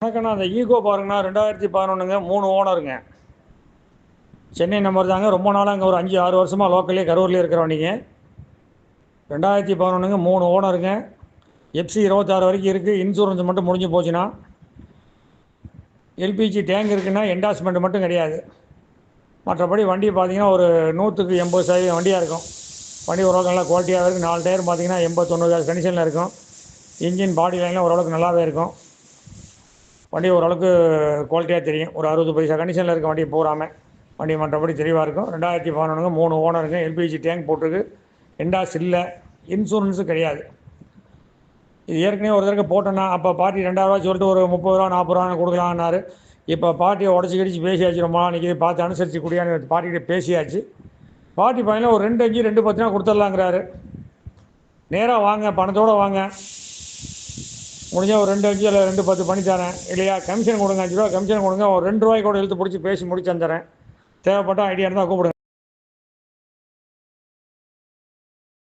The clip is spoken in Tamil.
வணக்கண்ணா, அந்த ஈகோ பாருங்கண்ணா, 2011ங்க, 3 ஓனருங்க. சென்னை நம்பர் தாங்க. ரொம்ப நாளாக அங்கே ஒரு 5-6 வருஷமாக லோக்கல்லே கரூர்லேயே இருக்கிற வண்டிங்க. 2011ங்க, 3 ஓனருங்க. எஃப்சி 26 வரைக்கும் இருக்குது. இன்சூரன்ஸ் மட்டும் முடிஞ்சு போச்சுன்னா. எல்பிஜி டேங்க் இருக்குன்னா என்டாஸ்மெண்ட் மட்டும் கிடையாது. மற்றபடி வண்டி பார்த்தீங்கன்னா ஒரு 100க்கு 80% வண்டியாக இருக்கும். வண்டி ஓரளவுக்கு நல்லா குவாலிட்டியாக இருக்குது. 4 டயர் பார்த்தீங்கன்னா 80-90 கண்டிஷனில் இருக்கும். இன்ஜின் பாடி லைன்லாம் ஓரளவுக்கு நல்லாவே இருக்கும். வண்டி ஓரளவுக்கு குவாலிட்டியாக தெரியும். ஒரு 60 பைசா கண்டிஷனில் இருக்க வண்டி போகாமல் வண்டி மற்றபடி தெளிவாக இருக்கும். 2011ங்க, 3 ஓனருங்க. எல்பிஜி டேங்க் போட்டிருக்கு. என்டாஸ் இல்லை. இன்சூரன்ஸும் கிடையாது. இது ஏற்கனவே ஒரு தடவை போட்டோன்னா அப்போ பார்ட்டி 2000 சொல்லிட்டு ஒரு 30 ரூபா 40 ரூபா கொடுக்கலான்னாரு. இப்போ பார்ட்டியை உடச்சி கிடிச்சு பேசியாச்சு. ரொம்ப நாள் நிற்கிது, பார்த்து அனுசரித்து குடியான்னு பார்ட்டிகிட்ட பேசியாச்சு. பார்ட்டி பையனில் ஒரு 2-5 2-10 கொடுத்துடலாங்கிறாரு. நேராக வாங்க, பணத்தோடு வாங்க. முடிஞ்சால் ஒரு 2-5 இல்லை 2-10 பண்ணி தரேன். இல்லையா கமிஷன் கொடுங்க, 5 ரூபா கமிஷன் கொடுங்க. ஒரு 2 ரூபாய் கூட இழுத்து பிடிச்சி பேசி முடிச்சு தந்துடுறேன். தேவைப்பட்ட ஐடியா இருந்தால் கூப்பிடுங்க.